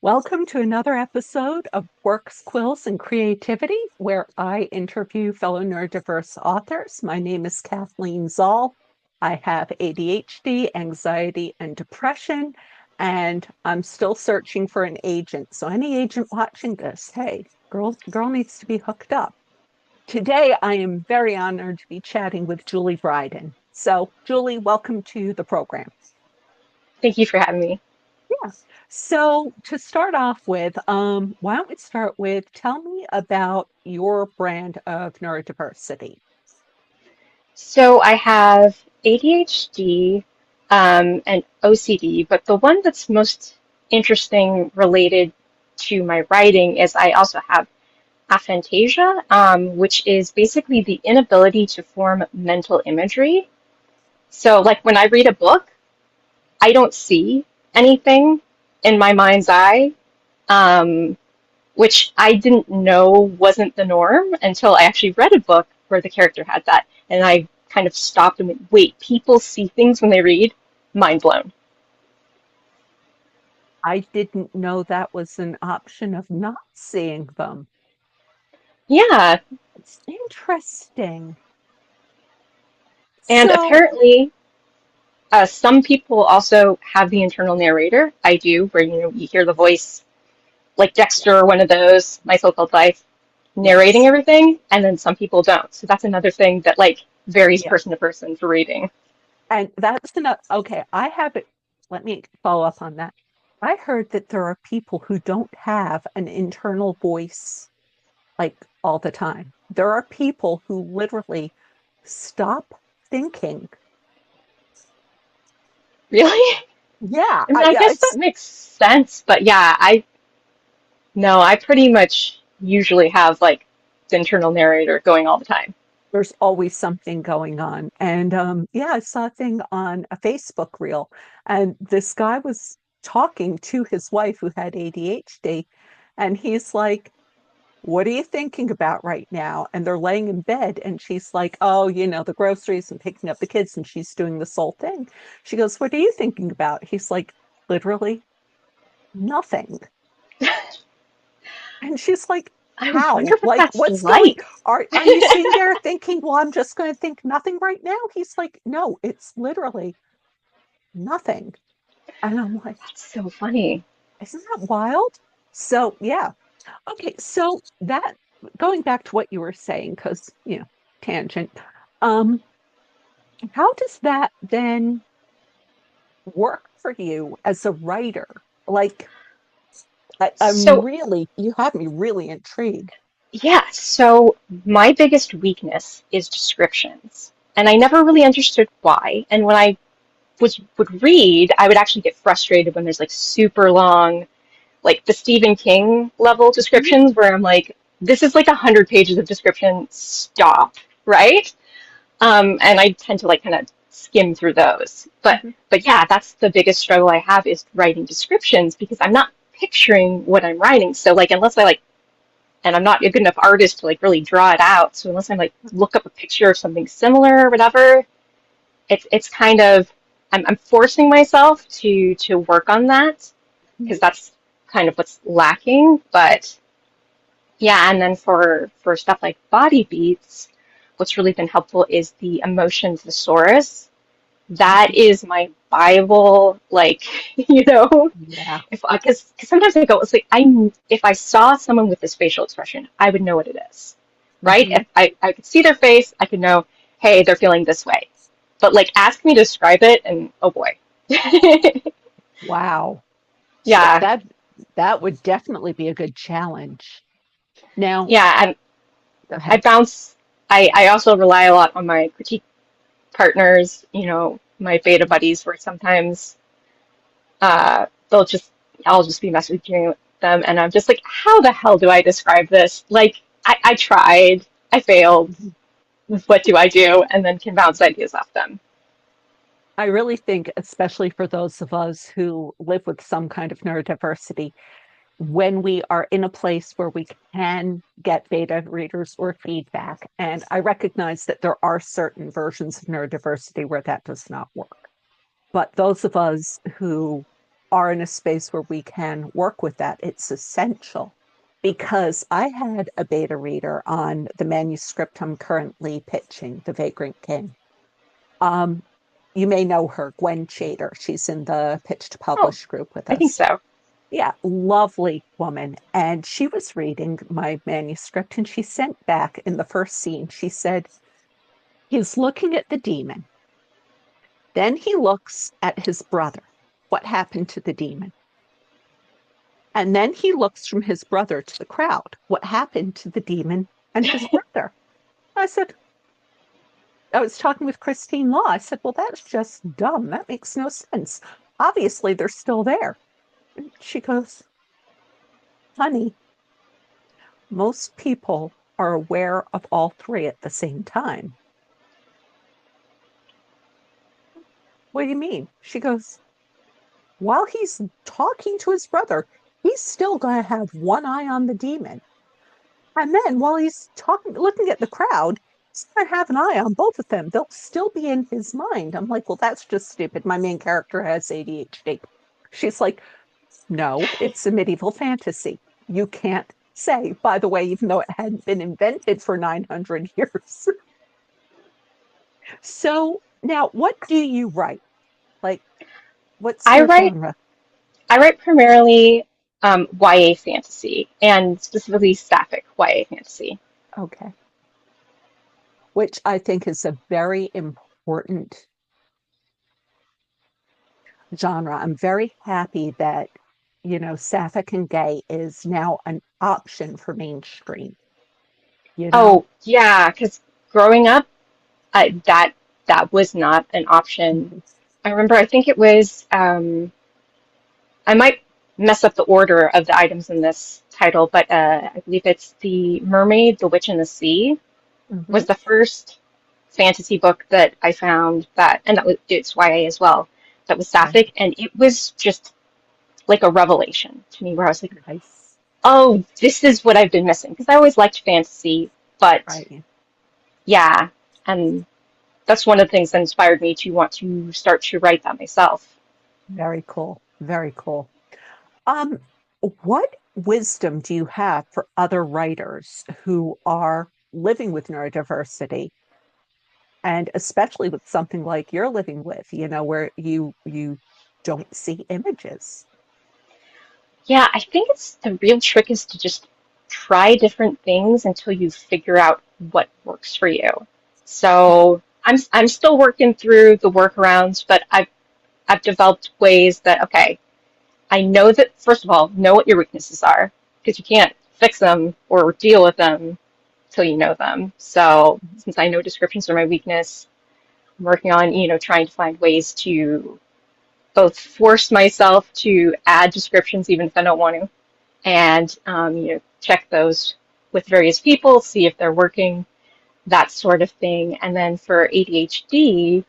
Welcome to another episode of Works, Quills, and Creativity, where I interview fellow neurodiverse authors. My name is Kathleen Zoll. I have ADHD, anxiety, and depression, and I'm still searching for an agent. So, any agent watching this, hey, girl needs to be hooked up. Today, I am very honored to be chatting with Julie Brydon. So, Julie, welcome to the program. Thank you for having me. Yeah. So to start off with, why don't we start with tell me about your brand of neurodiversity? So I have ADHD and OCD, but the one that's most interesting related to my writing is I also have aphantasia, which is basically the inability to form mental imagery. So, like when I read a book, I don't see anything in my mind's eye, um, which I didn't know wasn't the norm until I actually read a book where the character had that. And I kind of stopped and went, wait, people see things when they read? Mind blown. I didn't know that was an option of not seeing them. Yeah. It's interesting. And So, apparently, some people also have the internal narrator. I do, where you hear the voice, like Dexter or one of those, My So-Called Life, narrating yes, everything, and then some people don't. So that's another thing that like varies yeah. person to person for reading. And that's enough. Okay, I have it. Let me follow up on that. I heard that there are people who don't have an internal voice like all the time. There are people who literally stop thinking. Really? Yeah, I mean, I yeah, guess that it's makes sense, but yeah, I no, I pretty much usually have like the internal narrator going all the time. there's always something going on. And yeah, I saw a thing on a Facebook reel, and this guy was talking to his wife who had ADHD, and he's like, "What are you thinking about right now?" And they're laying in bed, and she's like, "Oh, the groceries and picking up the kids," and she's doing this whole thing. She goes, "What are you thinking about?" He's like, "Literally nothing." And she's like, I "How? wonder what Like, that's what's going? like. Are you sitting there thinking, well, I'm just going to think nothing right now?" He's like, "No, it's literally nothing." And I'm like, That's so funny. "Isn't that wild?" So, yeah. Okay, so that going back to what you were saying, because, tangent. Um, how does that then work for you as a writer? Like, I'm So, really, you have me really intrigued. yeah, so my biggest weakness is descriptions. And I never really understood why. And when I would read, I would actually get frustrated when there's like super long, like the Stephen King level Mhm, descriptions where I'm like, this is like 100 pages of description. Stop, right? And I tend to like kind of skim through those. But mhm. but yeah, that's the biggest struggle I have is writing descriptions because I'm not picturing what I'm writing. So like unless I like and I'm not a good enough artist to like really draw it out. So unless I like look up a picture of something similar or whatever, it's kind of I'm forcing myself to work on that because that's kind of what's lacking. But yeah, and then for stuff like body beats, what's really been helpful is the emotion thesaurus. That is my Bible, like, Yeah. if I, because sometimes I go, it's like, if I saw someone with this facial expression, I would know what it is, right? Mhm. If I could see their face, I could know, hey, they're feeling this way. But like, ask me to describe it, and oh boy. Wow. So Yeah, that would definitely be a good challenge. Now, yeah, and go I ahead. bounce. I also rely a lot on my critique partners, my beta buddies, where sometimes they'll just I'll just be messaging them and I'm just like, how the hell do I describe this? Like I tried, I failed. Mhm. What do I do? And then can bounce ideas off them. I really think, especially for those of us who live with some kind of neurodiversity, when we are in a place where we can get beta readers or feedback, and I recognize that there are certain versions of neurodiversity where that does not work. But those of us who are in a space where we can work with that. It's essential because I had a beta reader on the manuscript I'm currently pitching, The Vagrant King. Um, you may know her, Gwen Chater. She's in the Pitch to Oh, Publish group with I think us. so. Yeah, lovely woman. And she was reading my manuscript and she sent back in the first scene, she said, he's looking at the demon. Then he looks at his brother. What happened to the demon? And then he looks from his brother to the crowd. What happened to the demon and his brother? I said, I was talking with Christine Law. I said, well, that's just dumb. That makes no sense. Obviously, they're still there. And she goes, honey, most people are aware of all three at the same time. What do you mean? She goes, while he's talking to his brother, he's still going to have one eye on the demon. And then while he's talking, looking at the crowd, he's going to have an eye on both of them. They'll still be in his mind. I'm like, well, that's just stupid. My main character has ADHD. She's like, no, it's a medieval fantasy. You can't say, by the way, even though it hadn't been invented for 900 years. So now, what do you write? Like, what's I your write genre? I write primarily YA fantasy and specifically sapphic YA fantasy. Okay. Which I think is a very important genre. I'm very happy that, sapphic and gay is now an option for mainstream, you know? Oh yeah, because growing up, that was not an option. Mhm. I remember. I think it was. I might mess up the order of the items in this title, but I believe it's The Mermaid, the Witch, and the Sea was Mhm. the first fantasy book that I found that, and that was it's YA as well, that was Right. sapphic, and it was just like a revelation to me, where I was like, Nice. oh, this is what I've been missing, because I always liked fantasy, but Right. yeah, and that's one of the things that inspired me to want to start to write that myself. Very cool. Very cool. Um, what wisdom do you have for other writers who are living with neurodiversity, and especially with something like you're living with, where you don't see images? Yeah, I think it's the real trick is to just try different things until you figure out what works for you. So I'm still working through the workarounds, but I've developed ways that okay, I know that first of all, know what your weaknesses are because you can't fix them or deal with them till you know them. So since I know descriptions are my weakness, I'm working on, trying to find ways to both force myself to add descriptions even if I don't want to and check those with various people, see if they're working, that sort of thing. And then for ADHD,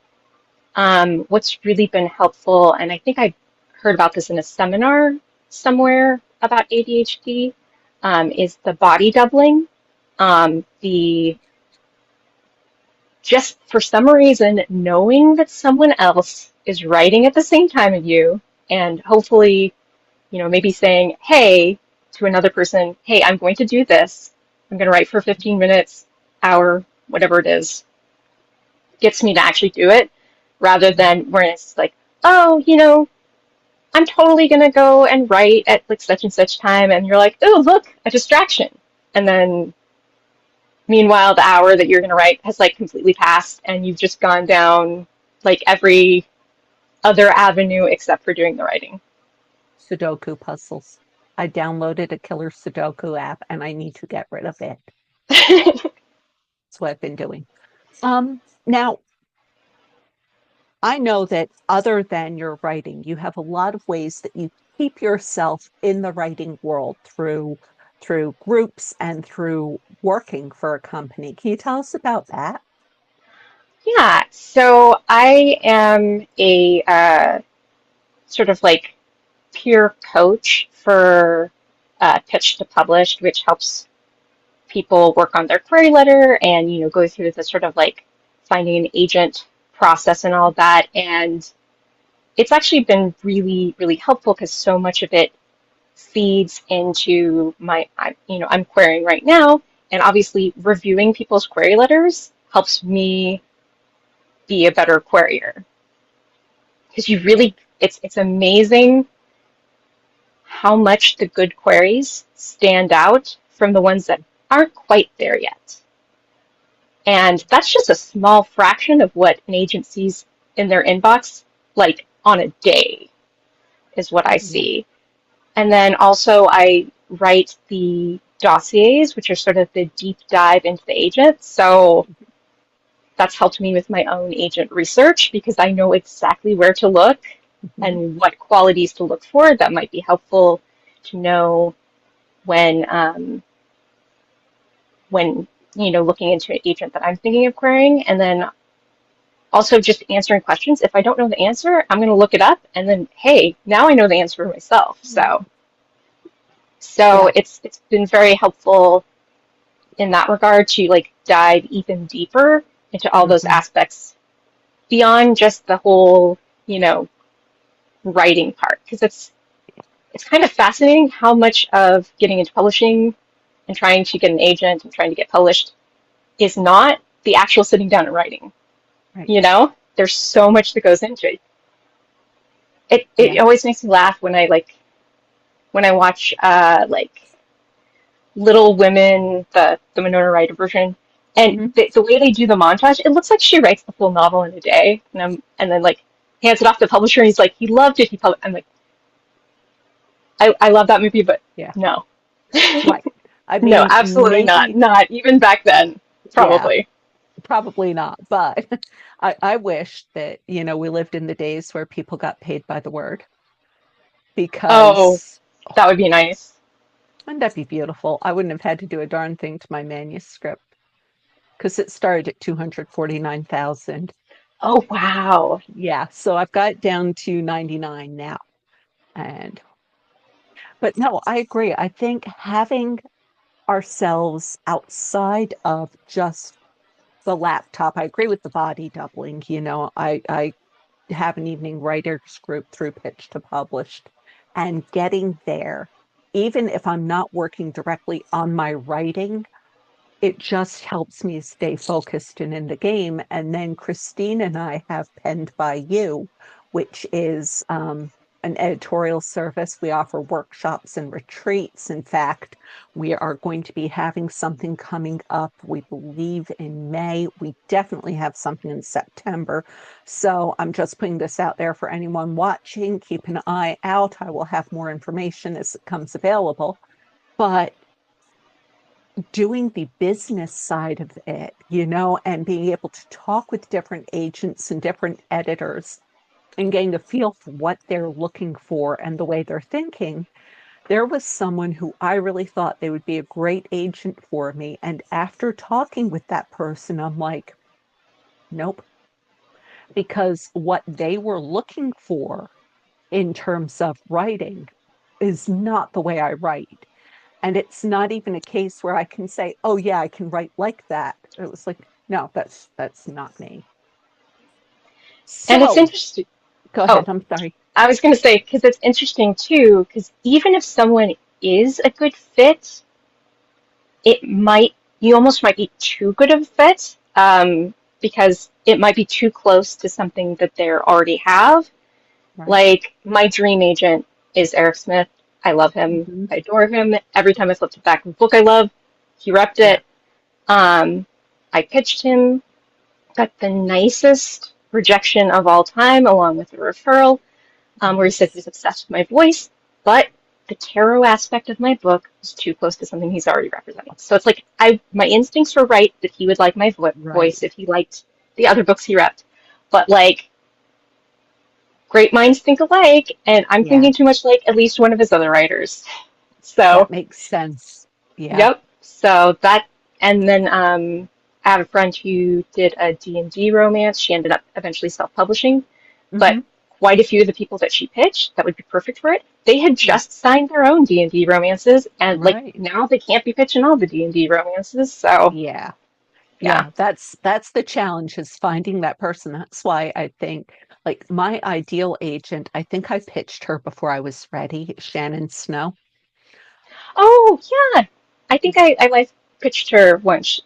what's really been helpful, and I think I heard about this in a seminar somewhere about ADHD, is the body doubling. The just for some reason knowing that someone else is writing at the same time as you, and hopefully maybe saying, hey, to another person, hey, I'm going to do this. I'm going to write for 15 minutes, hour, whatever it is, gets me to actually do it rather than where it's like, oh, I'm totally going to go and write at like such and such time. And you're like, oh, look, a distraction. And then meanwhile, the hour that you're going to write has like completely passed and you've just gone down like every other avenue except for doing the writing. Sudoku puzzles. I downloaded a killer Sudoku app and I need to get rid of it. That's what I've been doing. Now I know that other than your writing, you have a lot of ways that you keep yourself in the writing world through groups and through working for a company. Can you tell us about that? Yeah, so I am a sort of like peer coach for Pitch to Published, which helps people work on their query letter and go through the sort of like finding an agent process and all that. And it's actually been really, really helpful because so much of it feeds into I'm querying right now, and obviously reviewing people's query letters helps me be a better querier. Because it's amazing how much the good queries stand out from the ones that aren't quite there yet. And that's just a small fraction of what an agent sees in their inbox, like on a day, is what I Yeah. see. And then also I write the dossiers, which are sort of the deep dive into the agent. So that's helped me with my own agent research because I know exactly where to look Mhm. and what qualities to look for. That might be helpful to know when when looking into an agent that I'm thinking of querying. And then also just answering questions. If I don't know the answer, I'm going to look it up, and then hey, now I know the answer for myself. So Yeah. it's been very helpful in that regard to like dive even deeper into all those Hmm. aspects beyond just the whole, you know, writing part because it's kind of fascinating how much of getting into publishing and trying to get an agent and trying to get published is not the actual sitting down and writing. Right. You know, there's so much that goes into it. It Yeah. always makes me laugh when I watch Little Women, the Winona Ryder version, and Hmm. the way they do the montage, it looks like she writes the full novel in a day, and then like hands it off to the publisher, and he's like, he loved it. I'm like, I love that movie, but Yeah. no, Right. I no, mean, absolutely not. maybe, Not even back then, yeah, probably. probably not. But I wish that, we lived in the days where people got paid by the word Oh, because, that would be nice. wouldn't that be beautiful? I wouldn't have had to do a darn thing to my manuscript because it started at 249,000. Oh, wow. Yeah. So I've got it down to 99 now. And, but no, I agree. I think having ourselves outside of just the laptop. I agree with the body doubling. I have an evening writers group through Pitch to Published and getting there, even if I'm not working directly on my writing, it just helps me stay focused and in the game. And then Christine and I have Penned by You, which is an editorial service. We offer workshops and retreats. In fact, we are going to be having something coming up, we believe, in May. We definitely have something in September. So I'm just putting this out there for anyone watching. Keep an eye out. I will have more information as it comes available. But doing the business side of it, and being able to talk with different agents and different editors and getting a feel for what they're looking for and the way they're thinking. There was someone who I really thought they would be a great agent for me. And after talking with that person, I'm like, nope, because what they were looking for in terms of writing is not the way I write. And it's not even a case where I can say, oh yeah, I can write like that. It was like, no, that's not me. And it's So interesting. go Oh, ahead. I'm sorry. I was going to say, because it's interesting too, because even if someone is a good fit, you almost might be too good of a fit, because it might be too close to something that they already have. Right. Like, my dream agent is Eric Smith. I love him. Hmm. I adore him. Every time I flip the back of a book I love, he repped Yeah. it. Um, I pitched him, got the nicest rejection of all time, along with a referral, where he said he Nice. was obsessed with my voice, but the tarot aspect of my book was too close to something he's already representing. So it's like my instincts were right that he would like my Right. voice if he liked the other books he repped. But like, great minds think alike, and I'm Yeah. thinking too much like at least one of his other writers. So, That makes sense. Yeah. yep. So that, and then I have a friend who did a D&D romance. She ended up eventually self-publishing, but Hmm. quite a few of the people that she pitched that would be perfect for it, they had Yeah. just signed their own D&D romances, and like Right. now they can't be pitching all the D&D romances. So, Yeah. yeah. Yeah, that's the challenge is finding that person. That's why I think Like my ideal agent, I think I pitched her before I was ready, Shannon Snow. Oh, yeah. I think I like pitched her once.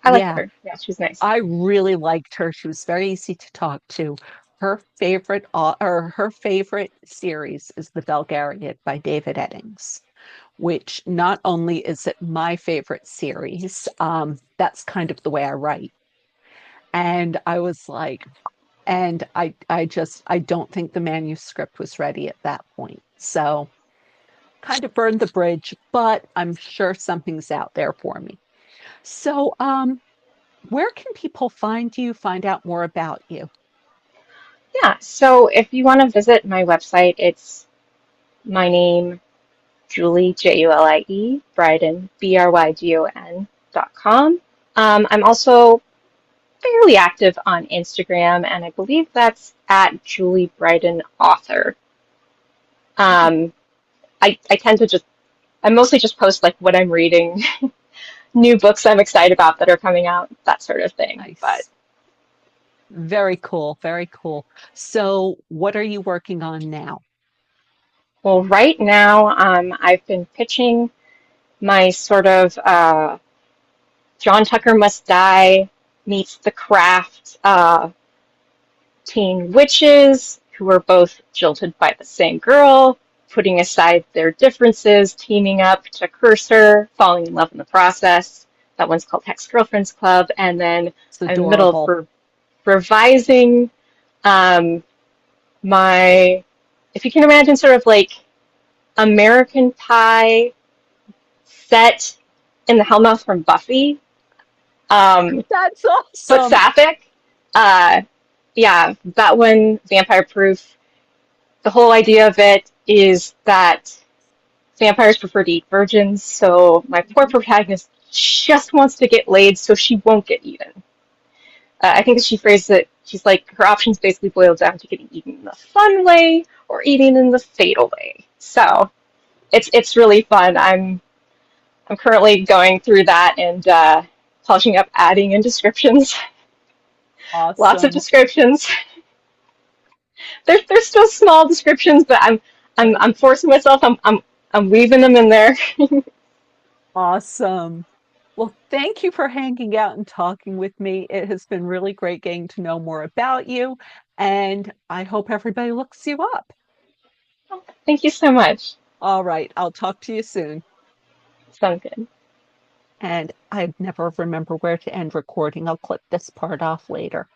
I like Yeah, her. Yeah, she's nice. I really liked her. She was very easy to talk to. Her favorite series is The Belgariad by David Eddings, which not only is it my favorite series, that's kind of the way I write. And I was like, and I don't think the manuscript was ready at that point. So kind of burned the bridge, but I'm sure something's out there for me. So, where can people find you, find out more about you? Yeah, so if you want to visit my website, it's my name, Julie, Julie, Brydon, Brydon.com. I'm also fairly active on Instagram, and I believe that's at Julie Brydon Author. Um, I tend to just, I mostly just post like what I'm reading, new books I'm excited about that are coming out, that sort of thing. But Nice. Very cool. Very cool. So, what are you working on now? well, right now, I've been pitching my sort of John Tucker Must Die meets The Craft teen witches who are both jilted by the same girl, putting aside their differences, teaming up to curse her, falling in love in the process. That one's called Hex Girlfriends Club. And then It's I'm in the middle of adorable. revising um, my, if you can imagine, sort of like American Pie set in the Hellmouth from Buffy, um, That's but awesome. sapphic. Uh, yeah, that one, Vampire Proof. The whole idea of it is that vampires prefer to eat virgins, so my poor Mhm. protagonist just wants to get laid so she won't get eaten. I think she phrased it, she's like, her options basically boil down to getting eaten in the fun way or eating in the fatal way. So it's really fun. I'm currently going through that and polishing up, adding in descriptions, lots of Awesome. descriptions. They're still small descriptions, but Right. I'm forcing myself. I'm weaving them in there. Awesome. Well, thank you for hanging out and talking with me. It has been really great getting to know more about you, and I hope everybody looks you up. Thank you so much. All right, I'll talk to you soon. Sounds good. And I never remember where to end recording. I'll clip this part off later.